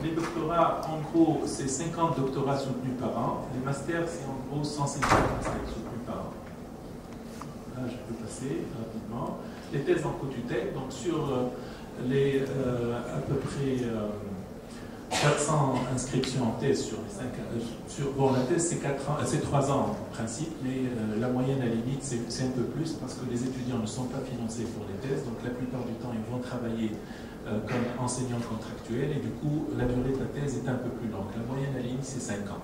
Les doctorats, en gros, c'est 50 doctorats soutenus par an. Les masters, c'est en gros 150 masters soutenus par an. Là, je peux passer rapidement. Les thèses en co-tutelle, donc sur les à peu près 400 inscriptions en thèse sur les 5 ans. Bon, la thèse, c'est 3 ans en principe, mais la moyenne à la limite, c'est un peu plus parce que les étudiants ne sont pas financés pour les thèses, donc la plupart du temps, ils vont travailler comme enseignants contractuels et du coup, la durée de la thèse est un peu plus longue. La moyenne à la limite, c'est 5 ans.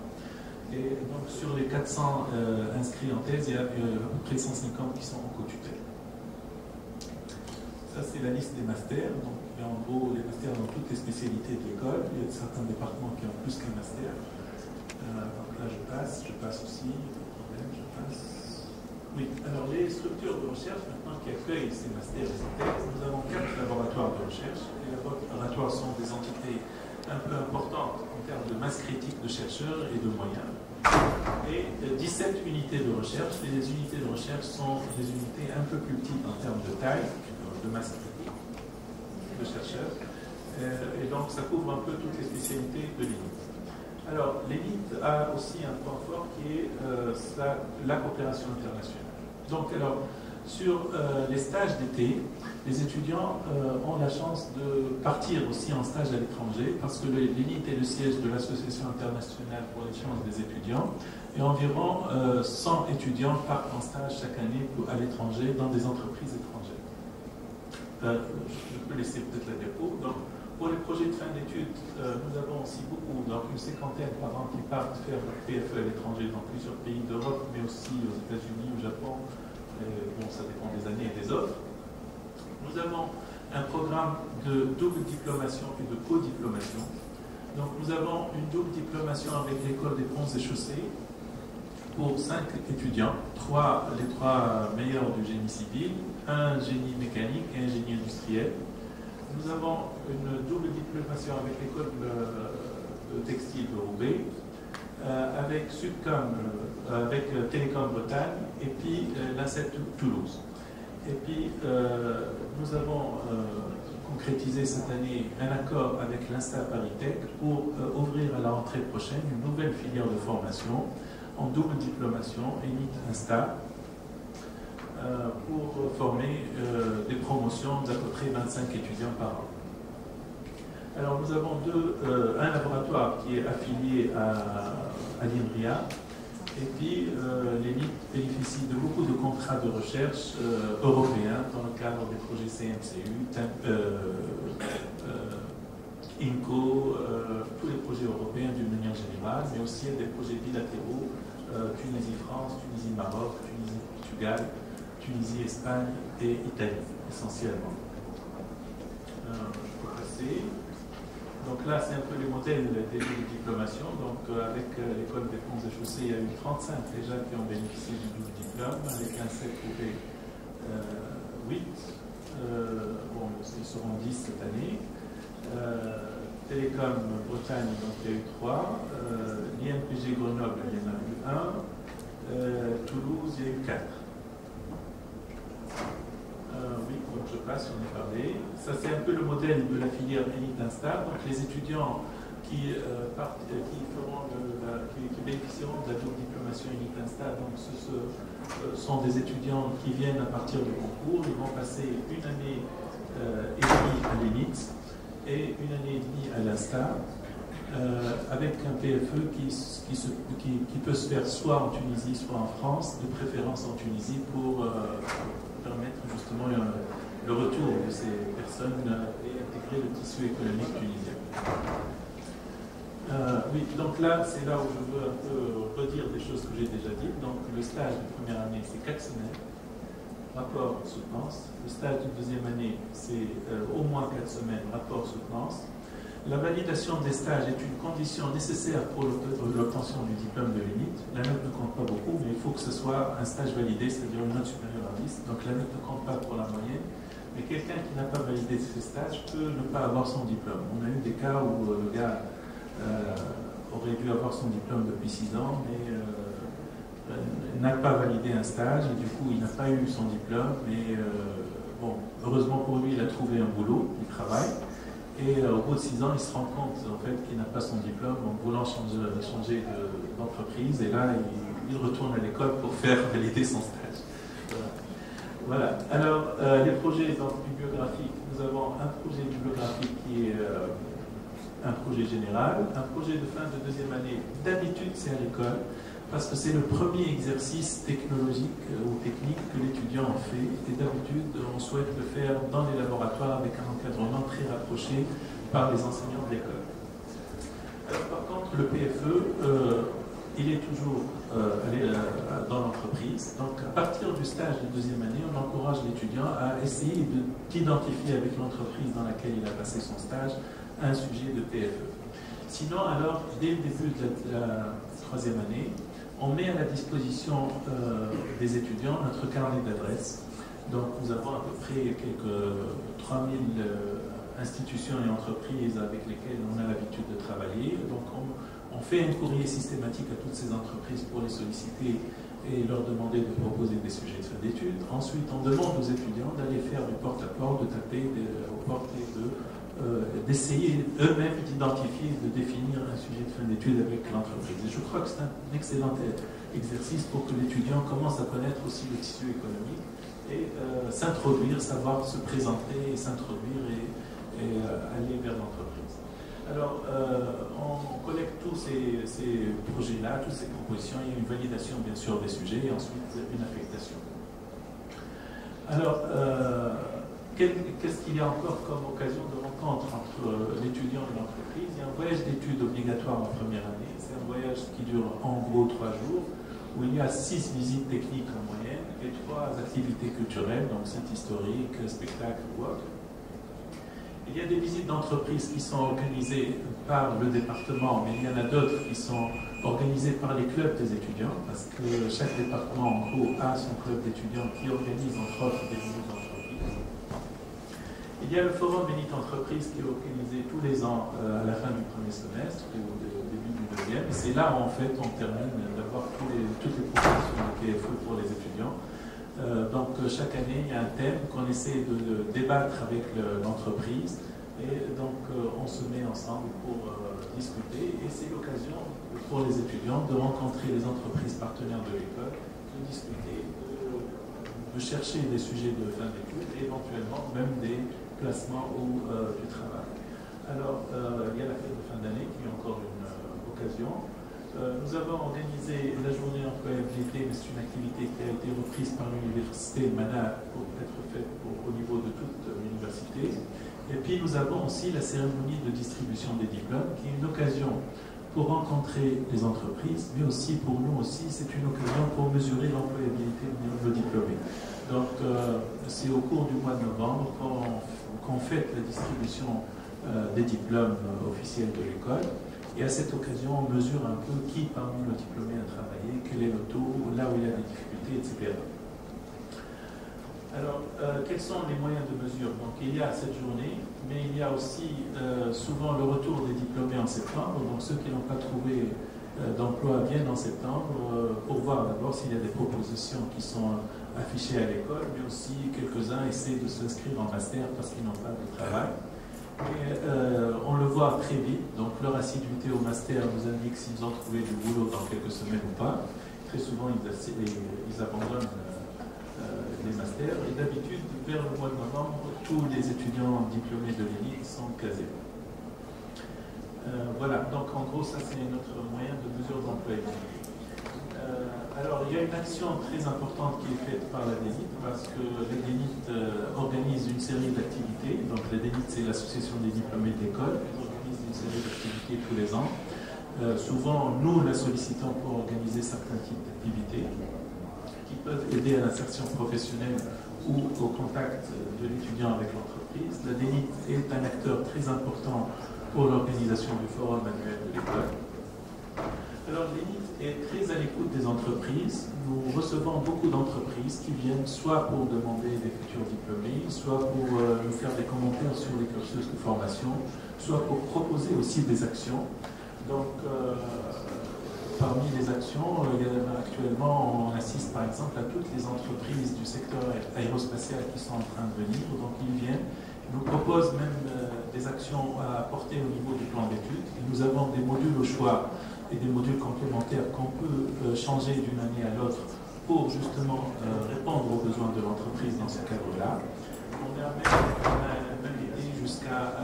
Et donc, sur les 400 inscrits en thèse, il y a à peu près 150 qui sont en co-tutelle. Ça, c'est la liste des masters. Donc, il y a en gros les masters dans toutes les spécialités de l'école. Il y a certains départements qui ont plus qu'un master. Donc là, je passe aussi. Pas de problème, je passe. Oui, alors les structures de recherche maintenant qui accueillent ces masters et ces thèses, nous avons 4 laboratoires de recherche. Les laboratoires sont des entités un peu importantes en termes de masse critique de chercheurs et de moyens. Et 17 unités de recherche. Les unités de recherche sont des unités un peu plus petites en termes de taille, de masse critique de chercheurs. Et donc, ça couvre un peu toutes les spécialités de l'ENIT. Alors, l'ENIT a aussi un point fort qui est la coopération internationale. Donc, alors, sur les stages d'été, les étudiants ont la chance de partir aussi en stage à l'étranger parce que l'ENIT est le siège de l'Association internationale pour les sciences des étudiants et environ 100 étudiants partent en stage chaque année à l'étranger dans des entreprises étrangères. Je peux laisser peut-être la diapo. Donc, pour les projets de fin d'études, nous avons aussi beaucoup, donc une cinquantaine par an qui partent faire leur PFE à l'étranger dans plusieurs pays d'Europe, mais aussi aux États-Unis, au Japon. Bon, ça dépend des années et des offres. Nous avons un programme de double diplomation et de co-diplomation. Donc, nous avons une double diplomation avec l'école des ponts et chaussées pour 5 étudiants, les 3 meilleurs du génie civil, un génie mécanique et un génie industriel. Nous avons une double diplomation avec l'école de textile de Roubaix, avec Sudcom, avec Télécom Bretagne, et puis l'INSET Toulouse. Et puis, nous avons concrétisé cette année un accord avec l'Insta Paris-Tech pour ouvrir à la rentrée prochaine une nouvelle filière de formation en double diplomation, ENIT-Insta, pour former des promotions d'à peu près 25 étudiants par an. Alors nous avons un laboratoire qui est affilié à l'INRIA, et puis l'ENIT bénéficie de beaucoup de contrats de recherche européens dans le cadre des projets CMCU, INCO, tous les projets européens d'une manière générale, mais aussi des projets bilatéraux, Tunisie-France, Tunisie-Maroc, Tunisie-Portugal, Tunisie-Espagne et Italie, essentiellement. Je peux passer. Donc là, c'est un peu les modèles des diplomations. Donc avec l'école des ponts et chaussées, il y a eu 35 déjà qui ont bénéficié du double diplôme, avec un 7 trouvé 8. Bon, ils seront 10 cette année. Télécom Bretagne, donc il y a eu 3. L'INPG Grenoble, il y en a eu 1. Toulouse, il y a eu 4. Oui, donc je passe, j'en ai parlé. Ça, c'est un peu le modèle de la filière ENIT-Insta. Donc, les étudiants qui bénéficieront de la double diplomation ENIT-Insta, donc ce sont des étudiants qui viennent à partir du concours. Ils vont passer une année et demie à l'ENIT et une année et demie à l'Insta, avec un PFE qui peut se faire soit en Tunisie, soit en France, de préférence en Tunisie pour permettre justement le retour de ces personnes et intégrer le tissu économique tunisien. Oui, donc là, c'est là où je veux un peu redire des choses que j'ai déjà dites. Donc le stage de première année, c'est 4 semaines, rapport soutenance. Le stage de deuxième année, c'est au moins 4 semaines, rapport soutenance. La validation des stages est une condition nécessaire pour l'obtention du diplôme de l'ENIT. La note ne compte pas beaucoup, mais il faut que ce soit un stage validé, c'est-à-dire une note supérieure à 10. Donc la note ne compte pas pour la moyenne. Mais quelqu'un qui n'a pas validé ses stages peut ne pas avoir son diplôme. On a eu des cas où le gars aurait dû avoir son diplôme depuis 6 ans, mais n'a pas validé un stage, et du coup il n'a pas eu son diplôme. Mais bon, heureusement pour lui, il a trouvé un boulot, il travaille. Et au bout de 6 ans, il se rend compte en fait, qu'il n'a pas son diplôme en voulant changer d'entreprise. Et là, il retourne à l'école pour faire valider son stage. Voilà. Alors, les projets bibliographiques, nous avons un projet bibliographique qui est un projet général, un projet de fin de deuxième année. D'habitude, c'est à l'école, parce que c'est le premier exercice technologique ou technique que l'étudiant en fait. Et d'habitude, on souhaite le faire dans les laboratoires avec un encadrement très rapproché par les enseignants de l'école. Alors, par contre, le PFE, il est toujours dans l'entreprise. Donc, à partir du stage de deuxième année, on encourage l'étudiant à essayer d'identifier avec l'entreprise dans laquelle il a passé son stage un sujet de PFE. Sinon, alors, dès le début de la troisième année, on met à la disposition des étudiants notre carnet d'adresses. Donc, nous avons à peu près quelques 3000 institutions et entreprises avec lesquelles on a l'habitude de travailler. Donc, on fait un courrier systématique à toutes ces entreprises pour les solliciter et leur demander de proposer des sujets de fin d'études. Ensuite, on demande aux étudiants d'aller faire du porte-à-porte, de taper aux portes et d'essayer eux-mêmes d'identifier, de définir un sujet de fin d'études avec l'entreprise. Et je crois que c'est un excellent exercice pour que l'étudiant commence à connaître aussi le tissu économique et s'introduire, savoir se présenter, s'introduire et aller vers l'entreprise. Alors, on collecte tous ces projets-là, toutes ces propositions. Il y a une validation, bien sûr, des sujets et ensuite une affectation. Alors, qu'est-ce qu'il y a encore comme occasion de rencontre entre l'étudiant et l'entreprise? Il y a un voyage d'études obligatoire en première année. C'est un voyage qui dure en gros 3 jours, où il y a 6 visites techniques en moyenne et 3 activités culturelles, donc sites historiques, spectacles ou autres. Il y a des visites d'entreprise qui sont organisées par le département, mais il y en a d'autres qui sont organisées par les clubs des étudiants, parce que chaque département, en gros, a son club d'étudiants qui organise, entre autres, des visites d'entreprise. Il y a le forum Bénite Entreprise qui est organisé tous les ans à la fin du premier semestre ou au début du deuxième. Et c'est là où, en fait, on termine d'avoir toutes les propositions de PFE pour les étudiants. Donc chaque année, il y a un thème qu'on essaie de débattre avec l'entreprise et donc on se met ensemble pour discuter et c'est l'occasion pour les étudiants de rencontrer les entreprises partenaires de l'école, de discuter, de chercher des sujets de fin d'études et éventuellement même des placements ou du travail. Alors il y a la fête de fin d'année qui est encore une occasion. Nous avons organisé la journée employabilité, mais c'est une activité qui a été reprise par l'université de Mana pour être faite au niveau de toute l'université. Et puis nous avons aussi la cérémonie de distribution des diplômes, qui est une occasion pour rencontrer les entreprises, mais aussi pour nous aussi, c'est une occasion pour mesurer l'employabilité de nos diplômés. Donc c'est au cours du mois de novembre qu'on fait la distribution des diplômes officiels de l'école. Et à cette occasion, on mesure un peu qui parmi nos diplômés a travaillé, quel est le taux, là où il y a des difficultés, etc. Alors, quels sont les moyens de mesure? Donc, il y a cette journée, mais il y a aussi souvent le retour des diplômés en septembre. Donc, ceux qui n'ont pas trouvé d'emploi viennent en septembre pour voir d'abord s'il y a des propositions qui sont affichées à l'école, mais aussi quelques-uns essaient de s'inscrire en master parce qu'ils n'ont pas de travail. Et, on le voit très vite, donc leur assiduité au master nous indique s'ils ont trouvé du boulot dans quelques semaines ou pas. Très souvent, ils abandonnent les masters. Et d'habitude, vers le mois de novembre, tous les étudiants diplômés de l'élite sont casés. Voilà, donc en gros, ça c'est notre moyen de mesure d'employabilité. Alors, il y a une action très importante qui est faite par la DENIT, parce que la DENIT organise une série d'activités. Donc, la DENIT, c'est l'association des diplômés d'école. Elle organise une série d'activités tous les ans. Souvent, nous la sollicitons pour organiser certains types d'activités qui peuvent aider à l'insertion professionnelle ou au contact de l'étudiant avec l'entreprise. La DENIT est un acteur très important pour l'organisation du forum annuel de l'école. Alors, l'élite est très à l'écoute des entreprises. Nous recevons beaucoup d'entreprises qui viennent soit pour demander des futurs diplômés, soit pour nous faire des commentaires sur les cursus de formation, soit pour proposer aussi des actions. Donc, parmi les actions, actuellement, on assiste par exemple à toutes les entreprises du secteur aérospatial qui sont en train de venir. Donc, ils viennent nous propose même des actions à apporter au niveau du plan d'études. Nous avons des modules au choix et des modules complémentaires qu'on peut changer d'une année à l'autre pour justement répondre aux besoins de l'entreprise dans ce cadre-là. On a même été jusqu'à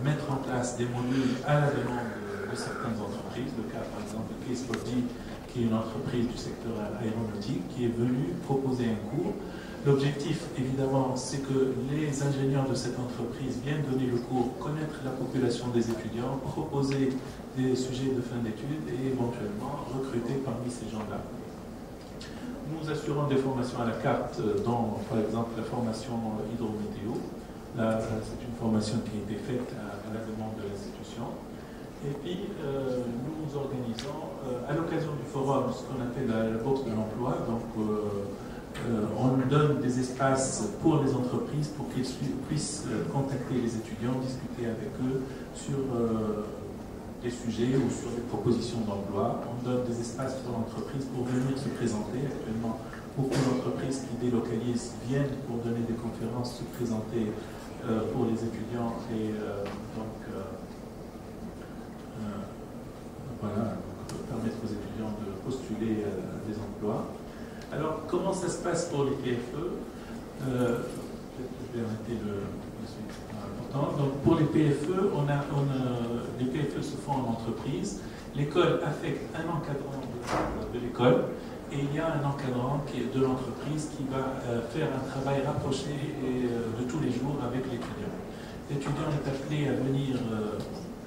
mettre en place des modules à la demande de certaines entreprises. Le cas par exemple de Case Body, qui est une entreprise du secteur aéronautique, qui est venue proposer un cours. L'objectif, évidemment, c'est que les ingénieurs de cette entreprise viennent donner le cours, connaître la population des étudiants, proposer des sujets de fin d'études et éventuellement recruter parmi ces gens-là. Nous assurons des formations à la carte, dont par exemple la formation hydrométéo. Là, c'est une formation qui a été faite à la demande de l'institution. Et puis, nous organisons, à l'occasion du forum, ce qu'on appelle la bourse de l'emploi. Donc, on donne des espaces pour les entreprises pour qu'ils puissent contacter les étudiants, discuter avec eux sur des sujets ou sur des propositions d'emploi. On donne des espaces pour l'entreprise pour venir se présenter. Actuellement, beaucoup d'entreprises qui délocalisent viennent pour donner des conférences, se présenter pour les étudiants et donc voilà, donc, permettre aux étudiants de postuler des emplois. Alors, comment ça se passe pour les PFE? Je vais arrêter le suite important. Donc, pour les PFE, les PFE se font en entreprise. L'école affecte un encadrant de l'école et il y a un encadrant qui est de l'entreprise qui va faire un travail rapproché de tous les jours avec l'étudiant. L'étudiant est appelé à venir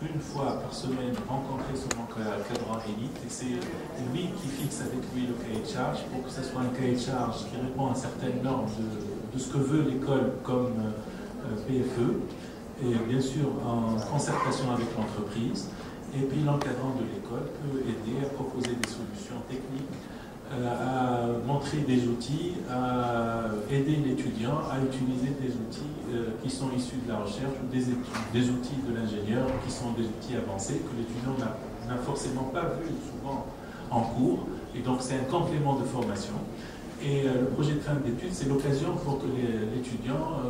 une fois par semaine rencontrer son encadrant élite et c'est lui qui fixe avec lui le cahier de charge pour que ce soit un cahier de charge qui répond à certaines normes de ce que veut l'école comme PFE et bien sûr en concertation avec l'entreprise. Et puis l'encadrant de l'école peut aider à proposer des solutions techniques, à montrer des outils, à aider l'étudiant à utiliser des outils qui sont issus de la recherche ou des outils de l'ingénieur qui sont des outils avancés que l'étudiant n'a forcément pas vu souvent en cours. Et donc c'est un complément de formation. Et le projet de fin d'études, c'est l'occasion pour que l'étudiant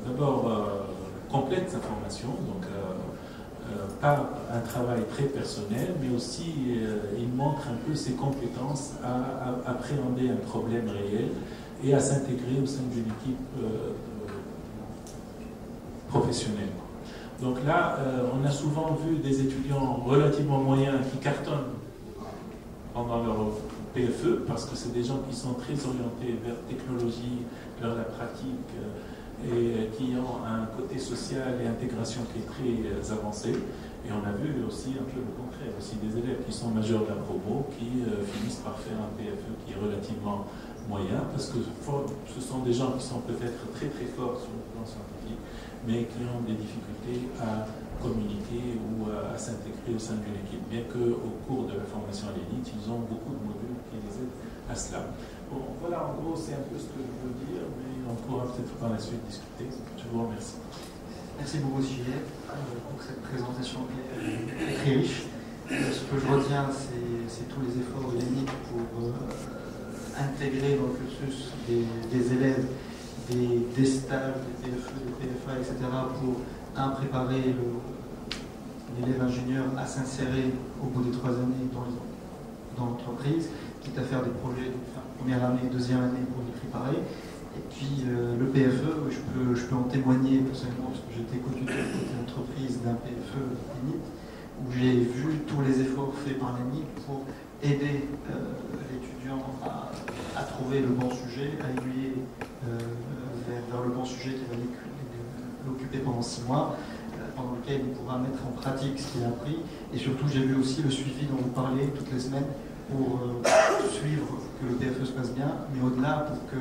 d'abord complète sa formation, donc par un travail très personnel, mais aussi il montre un peu ses compétences à appréhender un problème réel et à s'intégrer au sein d'une équipe professionnelle. Donc là, on a souvent vu des étudiants relativement moyens qui cartonnent pendant leur PFE, parce que c'est des gens qui sont très orientés vers technologie, vers la pratique, et qui ont un côté social et intégration qui est très avancé. Et on a vu aussi un peu le contraire, aussi des élèves qui sont majeurs de la promo, qui finissent par faire un PFE qui est relativement moyen, parce que ce sont des gens qui sont peut-être très très forts sur le plan scientifique, mais qui ont des difficultés à communiquer ou à s'intégrer au sein d'une équipe, bien qu'au cours de la formation à l'élite, ils ont beaucoup de modules qui les aident à cela. Bon, voilà, en gros, c'est un peu ce que je veux dire, mais on pourra peut-être par la suite discuter. Je vous remercie. Merci beaucoup, Gilles, pour cette présentation très riche. Ce que je retiens, c'est tous les efforts de l'ENIC pour intégrer dans le cursus des élèves, des stages, des PFE, des PFA, etc., pour préparer l'élève ingénieur à s'insérer au bout des 3 années dans l'entreprise, quitte à faire des projets de première année, deuxième année pour les préparer. Et puis le PFE, je peux en témoigner personnellement parce que j'étais co-tuteur côté entreprise d'un PFE ENIT, où j'ai vu tous les efforts faits par l'ENIT pour aider l'étudiant à trouver le bon sujet, à aiguiller vers le bon sujet qui va l'occuper pendant 6 mois, pendant lequel il pourra mettre en pratique ce qu'il a appris. Et surtout, j'ai vu aussi le suivi dont vous parlez toutes les semaines pour suivre que le PFE se passe bien, mais au-delà pour que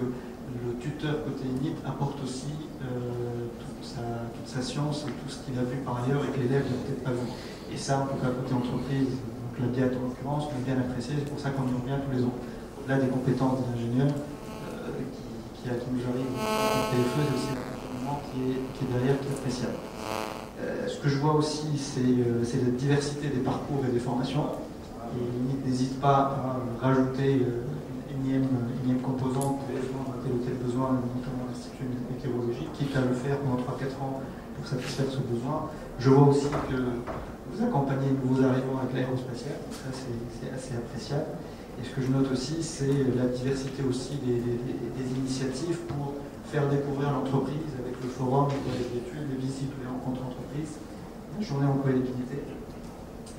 le tuteur côté ENIT apporte aussi toute sa science et tout ce qu'il a vu par ailleurs et que l'élève n'a peut-être pas vu. Et ça, en tout cas côté entreprise, donc la BIAT en l'occurrence, on a bien apprécié, c'est pour ça qu'on y revient tous les ans. Au-delà des compétences des ingénieurs qui nous arrivent au PFE, c'est aussi l'accompagnement qui est derrière, qui est appréciable. Ce que je vois aussi, c'est la diversité des parcours et des formations. Et l'ENIT n'hésite pas à rajouter une énième composante pour répondre à tel ou tel besoin, notamment l'Institut météorologique, quitte à le faire pendant 3-4 ans pour satisfaire ce besoin. Je vois aussi que vous accompagnez de nouveaux arrivants avec l'aérospatial, ça c'est assez appréciable. Et ce que je note aussi, c'est la diversité aussi des initiatives pour faire découvrir l'entreprise avec le forum, les collèges d'études, les visites ou les rencontres entreprises, la journée employabilité,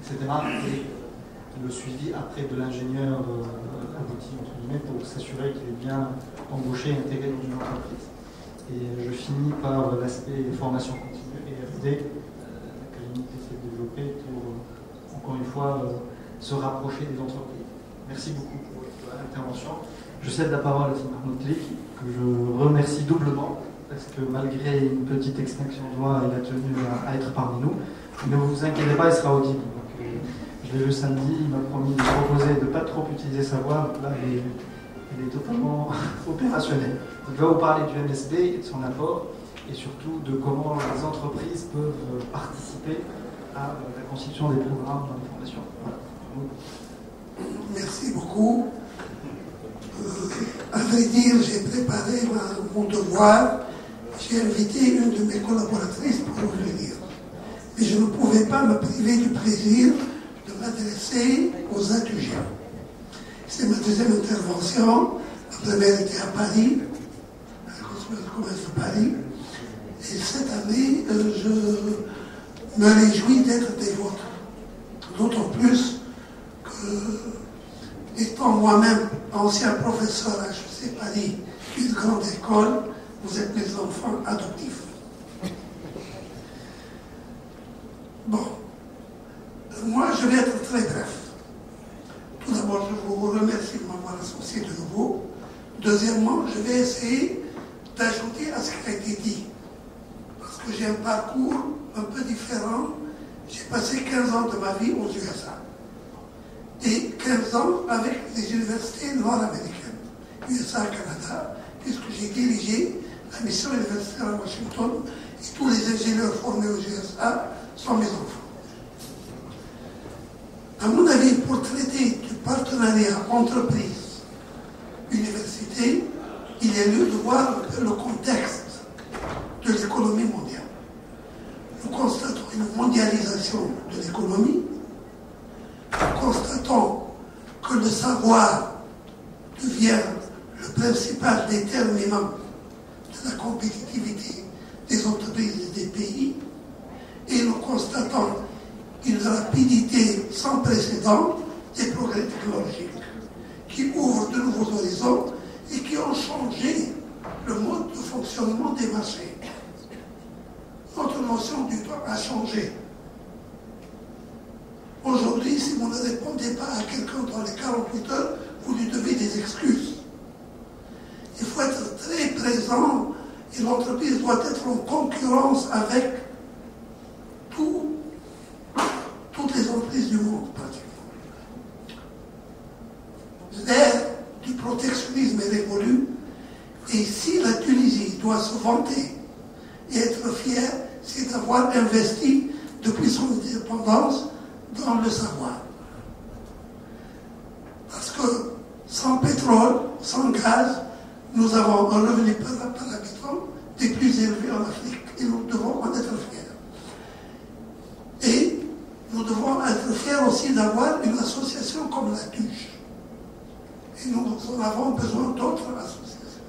etc. Et le suivi après de l'ingénieur abouti, entre guillemets, pour s'assurer qu'il est bien embauché et intégré dans une entreprise. Et je finis par l'aspect formation continue et RD, l'académie qui essaie de développer pour, encore une fois, se rapprocher des entreprises. Merci beaucoup pour votre intervention. Je cède la parole à Simon Clic, que je remercie doublement, parce que malgré une petite extinction de voix, il a tenu à être parmi nous. Ne vous inquiétez pas, il sera audible. Donc, je l'ai vu samedi, il m'a promis de proposer de ne pas trop utiliser sa voix. Là, il est totalement opérationnel. Il va vous parler du MSB et de son apport, et surtout de comment les entreprises peuvent participer à la constitution des programmes dans les formations. Voilà. Merci beaucoup. À vrai dire, j'ai préparé mon devoir. J'ai invité une de mes collaboratrices pour venir. Mais je ne pouvais pas me priver du plaisir de m'adresser aux étudiants. C'est ma deuxième intervention. La première était à Paris, à la commerce de Paris. Et cette année, je me réjouis d'être des vôtres. D'autant plus que, étant moi-même ancien professeur à HEC Paris, une grande école, vous êtes mes enfants adoptifs. Bon, moi je vais être très bref. Tout d'abord, je vous remercie de m'avoir associé de nouveau. Deuxièmement, je vais essayer d'ajouter à ce qui a été dit. Parce que j'ai un parcours un peu différent. J'ai passé 15 ans de ma vie aux USA. Et 15 ans avec les universités nord-américaines, USA, Canada, puisque j'ai dirigé la mission universitaire à Washington et tous les ingénieurs formés aux USA sont mes enfants. À mon avis, pour traiter du partenariat entreprise-université, il y a lieu de voir un peu le contexte de l'économie mondiale. Nous constatons une mondialisation de l'économie. Nous constatons que le savoir devient le principal déterminant de la compétitivité des entreprises et des pays. Et nous constatons une rapidité sans précédent des progrès technologiques qui ouvrent de nouveaux horizons et qui ont changé le mode de fonctionnement des marchés. Notre notion du temps a changé. Aujourd'hui, si vous ne répondez pas à quelqu'un dans les 48 heures, vous lui devez des excuses. Il faut être très présent et l'entreprise doit être en concurrence avec toutes les entreprises du monde, pratiquement. L'ère du protectionnisme est révolue et si la Tunisie doit se vanter et être fière, c'est d'avoir investi depuis son indépendance dans le savoir. Parce que sans pétrole, sans gaz, nous avons un revenu par habitant des plus élevés en Afrique et nous devons en être fiers. Et nous devons être fiers aussi d'avoir une association comme la TUJ. Et nous en avons besoin d'autres associations.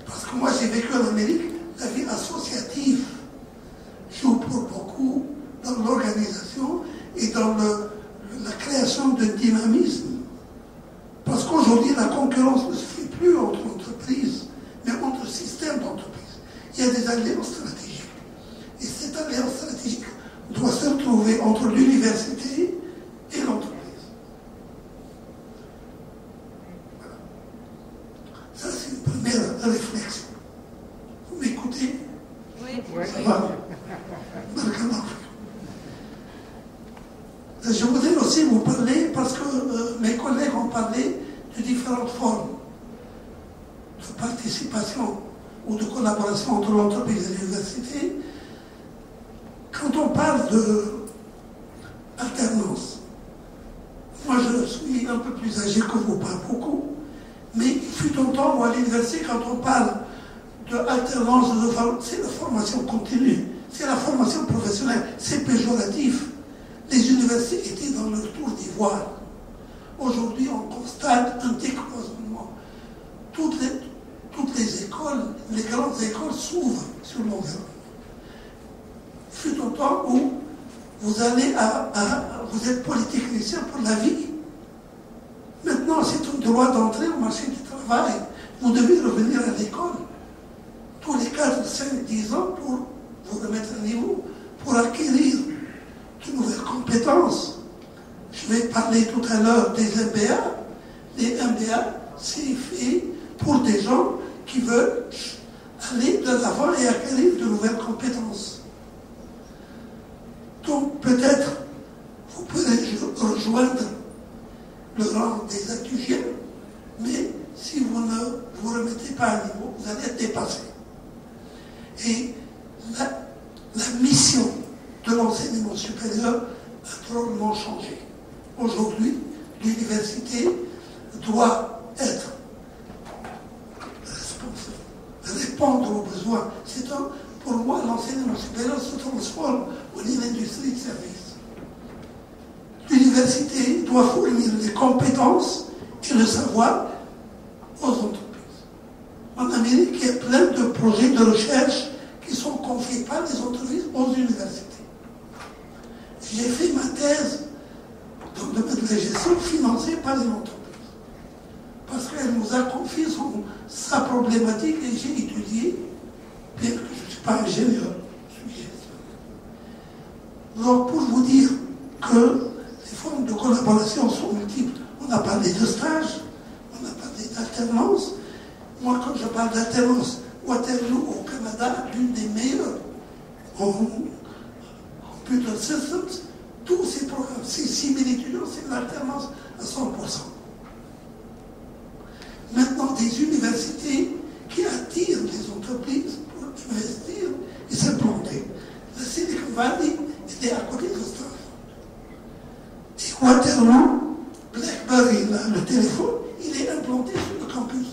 Parce que moi j'ai vécu en Amérique, la vie associative joue pour beaucoup dans l'organisation et dans la création de dynamisme. Parce qu'aujourd'hui, la concurrence ne se fait plus entre entreprises, mais entre systèmes d'entreprises. Il y a des alliances stratégiques. Et cette alliance stratégique doit se trouver entre l'université et l'entreprise. Voilà. Ça, c'est une première réflexion. Vous m'écoutez? Oui. Ça va? Je voudrais aussi vous parler, parce que mes collègues ont parlé de différentes formes de participation ou de collaboration entre l'entreprise et l'université. Quand on parle de alternance, moi je suis un peu plus âgé que vous, pas beaucoup, Mais il fut un temps où à l'université, quand on parle d'alternance, c'est la formation continue, c'est la formation professionnelle, c'est péjoratif. Les universités étaient dans leur tour d'ivoire. Aujourd'hui, on constate un décloisonnement. Toutes les écoles, les grandes écoles s'ouvrent sur l'environnement. Il fut un temps où vous allez vous êtes polytechnicien pour la vie. Maintenant, c'est un droit d'entrée au marché du travail. Vous devez revenir à l'école tous les 4, 5, 10 ans pour vous remettre à niveau, pour acquérir de nouvelles compétences. Je vais parler tout à l'heure des MBA. Les MBA, c'est fait pour des gens qui veulent aller de l'avant et acquérir de nouvelles compétences. Donc peut-être vous pourrez rejoindre le rang des étudiants, mais si vous ne vous remettez pas à niveau, vous allez être dépassé. Et la mission de l'enseignement supérieur a drôlement changé. Aujourd'hui, l'université doit être responsable, répondre aux besoins. Pour moi, l'enseignement supérieur se transforme en une industrie de service. L'université doit fournir les compétences et le savoir aux entreprises. En Amérique, il y a plein de projets de recherche qui sont confiés par les entreprises aux universités. J'ai fait ma thèse dans le domaine de la gestion financée par les entreprises. Parce qu'elle nous a confié sa problématique et j'ai étudié, bien que je ne suis pas ingénieur, je suis gestionnaire. Donc pour vous dire que les formes de collaboration sont multiples, on a parlé de stage, on a parlé d'alternance. Moi, quand je parle d'alternance, Waterloo au Canada, l'une des meilleures en computer systems, tous ces programmes, ces 6 000 étudiants, c'est une alternance à 100%. Maintenant, des universités qui attirent les entreprises pour investir et s'implanter. La Silicon Valley était à côté de Stanford. Et Waterloo, BlackBerry, le téléphone, il est implanté sur le campus.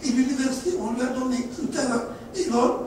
Et l'université, on lui a donné un terrain énorme